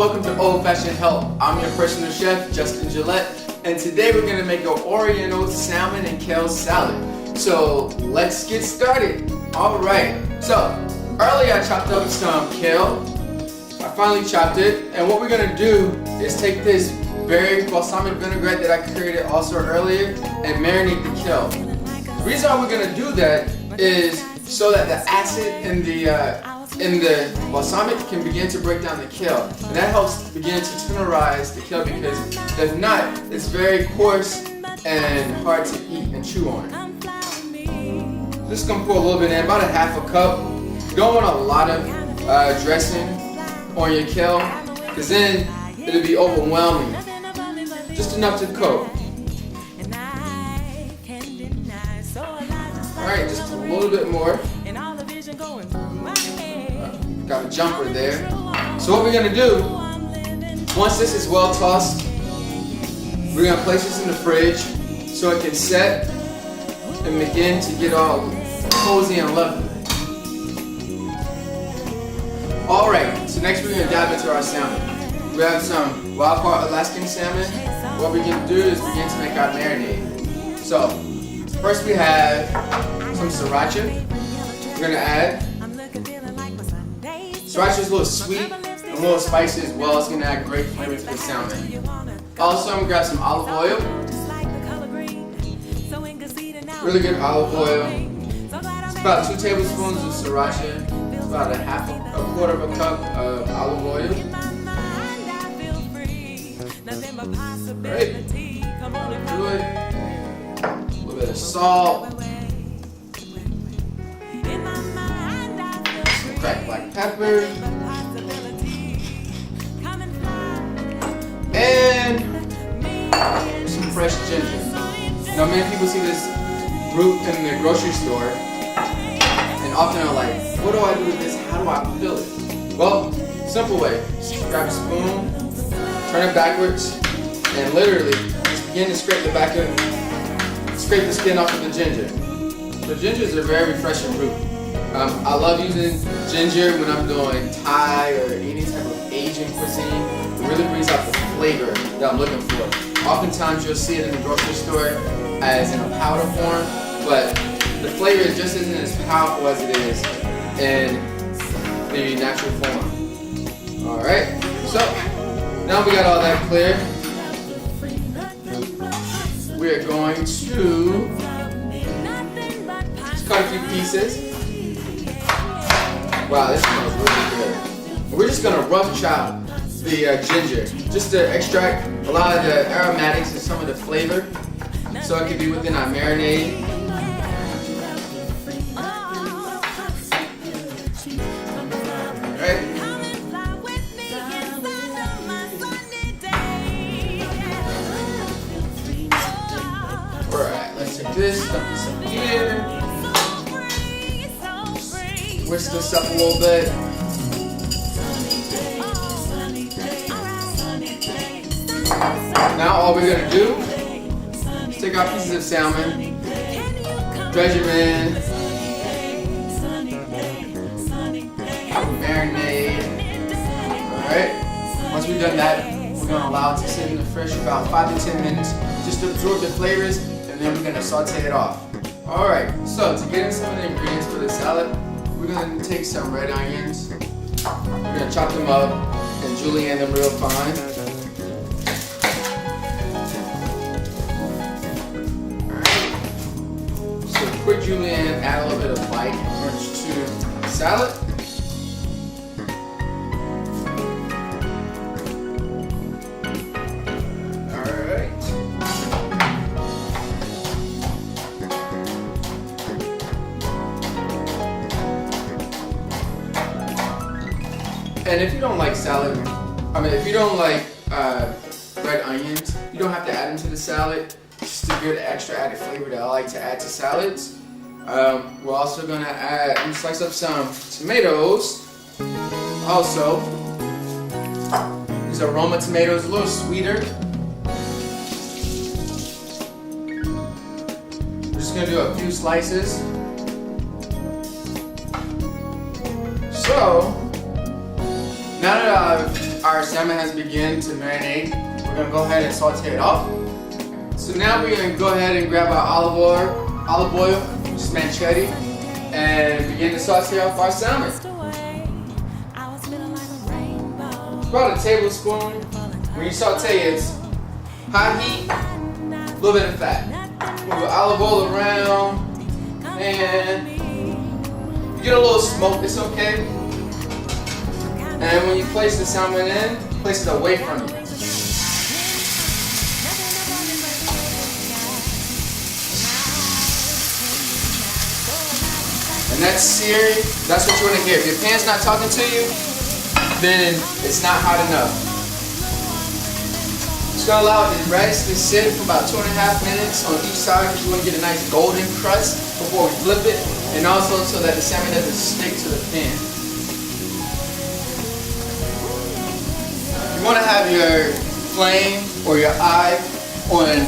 welcome to Old Fashioned Help. I'm your personal chef, Justin Gillette, and today we're going to make an Oriental Salmon and Kale salad. So let's get started. Alright, so earlier I chopped up some kale. I finally chopped it, and what we're going to do is take this very balsamic vinaigrette that I created also earlier and marinate the kale. The reason why we're going to do that is so that the acid in the balsamic can begin to break down the kale, and that helps begin to tenderize the kale, because if not, it's very coarse and hard to eat and chew on. Just gonna pour a little bit in, about a half a cup. You don't want a lot of dressing on your kale, because then it'll be overwhelming. Just enough to coat. Alright, just a little bit more. Got a jumper there. So what we're going to do, once this is well tossed, we're going to place this in the fridge so it can set and begin to get all cozy and lovely. Alright, so next we're going to dive into our salmon. We have some wild caught Alaskan salmon. What we're going to do is begin to make our marinade. So first we have some sriracha. We're going to add. Sriracha is a little sweet and a little spicy as well. It's going to add great flavor to the salmon. Also, I'm going to grab some olive oil. Really good olive oil. It's about 2 tablespoons of sriracha. It's about a quarter of a cup of olive oil. Great. Good. A little bit of salt. Cracked black pepper, and some fresh ginger. Now, many people see this root in the grocery store, and often are like, what do I do with this? How do I peel it? Well, simple way. Just grab a spoon, turn it backwards, and literally just begin to scrape scrape the skin off of the ginger. The ginger is a very refreshing root. I love using ginger when I'm doing Thai or any type of Asian cuisine. It really brings out the flavor that I'm looking for. Oftentimes you'll see it in the grocery store as in a powder form, but the flavor just isn't as powerful as it is in the natural form. Alright, so now we got all that clear. We're going to just cut a few pieces. Wow, this smells really good. We're just gonna rough chop the ginger, just to extract a lot of the aromatics and some of the flavor, so it can be within our marinade. Alright. Alright, let's take this, dump this up here. Whisk this up a little bit. Now all we're going to do is take our pieces of salmon, dredge them in, marinade. Alright, once we've done that, we're going to allow it to sit in the fridge for about 5 to 10 minutes just to absorb the flavors, and then we're going to saute it off. Alright, so to get in some of the ingredients for the salad, we're going to take some red onions. We're going to chop them up and julienne them real fine. Alright. So quick julienne, add a little bit of bite and crunch to the salad. And if you don't like salad, if you don't like red onions, you don't have to add them to the salad. It's just a good extra added flavor that I like to add to salads. We're also going to slice up some tomatoes. Also, these are Roma tomatoes, a little sweeter. We're just going to do a few slices. So, now that our salmon has begun to marinate, we're gonna go ahead and saute it off. So now we're gonna go ahead and grab our olive oil, just manchetti, and begin to saute off our salmon. About a tablespoon. When you saute, it's high heat, a little bit of fat. Move the olive oil around, and you get a little smoke, it's okay. And when you place the salmon in, place it away from you. And that's seared, that's what you want to hear. If your pan's not talking to you, then it's not hot enough. Just gonna allow it to rest and sit for about 2.5 minutes on each side because you want to get a nice golden crust before we flip it, and also so that the salmon doesn't stick to the pan. You want to have your flame or your eye on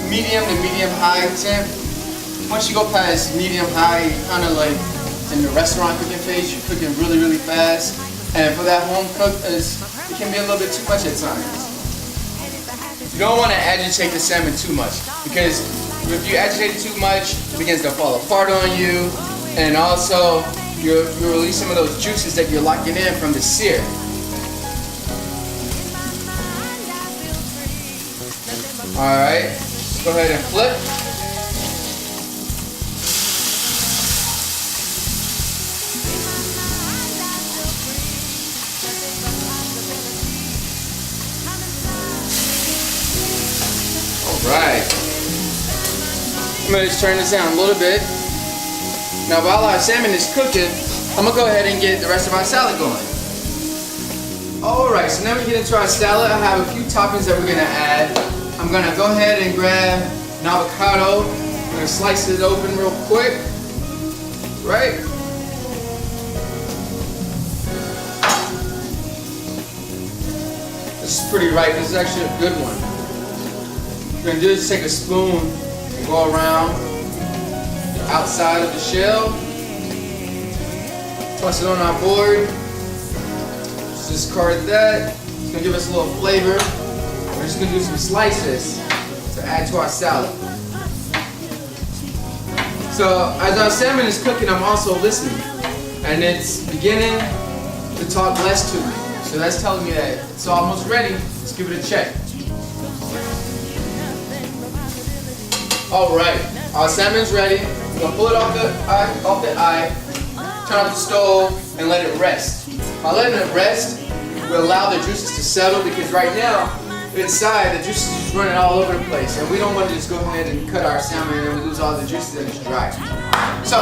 medium to medium high temp. Once you go past medium high, you're kind of like in the restaurant cooking phase, you're cooking really, really fast. And for that home cook, it can be a little bit too much at times. You don't want to agitate the salmon too much, because if you agitate it too much, it begins to fall apart on you, and also you release some of those juices that you're locking in from the sear. Alright, go ahead and flip. Right. I'm going to just turn this down a little bit. Now while our salmon is cooking, I'm going to go ahead and get the rest of our salad going. Alright, so now we get into our salad. I have a few toppings that we're going to add. I'm going to go ahead and grab an avocado. I'm going to slice it open real quick. Right? This is pretty ripe. This is actually a good one. What we're going to do is take a spoon and go around the outside of the shell. Toss it on our board. Just discard that. It's going to give us a little flavor. We're just going to do some slices to add to our salad. So as our salmon is cooking, I'm also listening. And it's beginning to talk less to me. So that's telling me that it's almost ready. Let's give it a check. Alright, our salmon's ready. We're going to pull it off the eye, turn off the stove, and let it rest. By letting it rest, we'll allow the juices to settle, because right now, inside, the juices are just running all over the place. And we don't want to just go ahead and cut our salmon and then we lose all the juices and it's dry. So,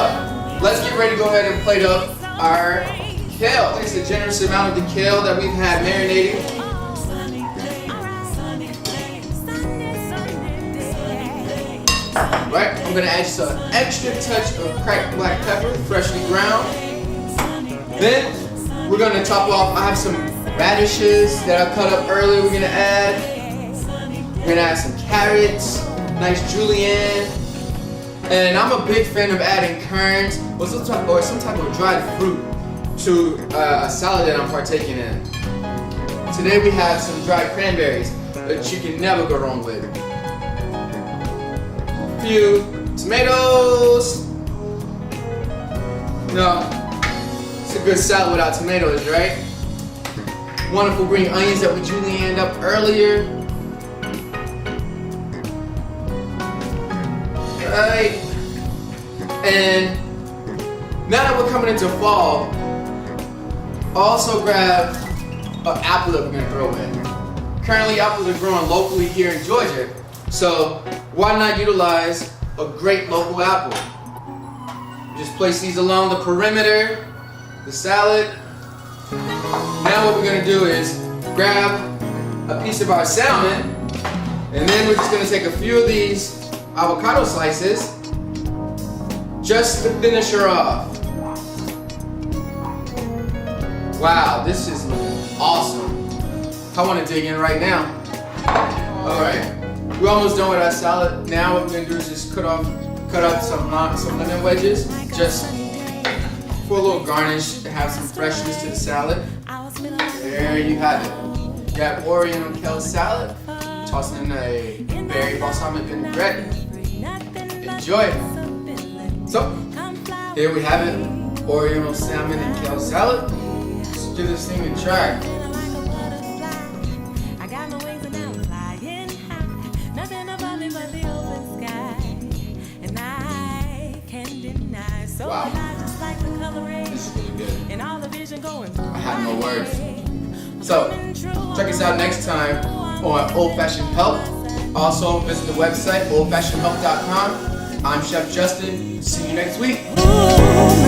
let's get ready to go ahead and plate up our kale. Place a generous amount of the kale that we've had marinating. Right, I'm going to add just an extra touch of cracked black pepper, freshly ground. Then we're going to top off. I have some radishes that I cut up earlier. We're going to add. We're going to add some carrots, nice julienne, and I'm a big fan of adding currants or some type of dried fruit to a salad that I'm partaking in. Today we have some dried cranberries that you can never go wrong with. Few tomatoes. No, it's a good salad without tomatoes, right? Wonderful green onions that we julienned up earlier. Right. And now that we're coming into fall, also grab an apple that we're going to throw in. Currently, apples are growing locally here in Georgia, so why not utilize a great local apple? Just place these along the perimeter, the salad. Now what we're going to do is grab a piece of our salmon, and then we're just going to take a few of these avocado slices just to finish her off. Wow, this is awesome. I want to dig in right now. Alright, we're almost done with our salad. Now what we're going to do is just cut up some lemon wedges, just for a little garnish to have some freshness to the salad. There you have it. You have Oriental Kale salad, toss in a berry balsamic vinaigrette. Enjoy! So, here we have it, Oriental Salmon and Kale salad. Let's give this thing a try. Wow, this is really good. I have no words. So, check us out next time on Old Fashioned Help. Also, visit the website, oldfashionedhelp.com. I'm Chef Justin. See you next week.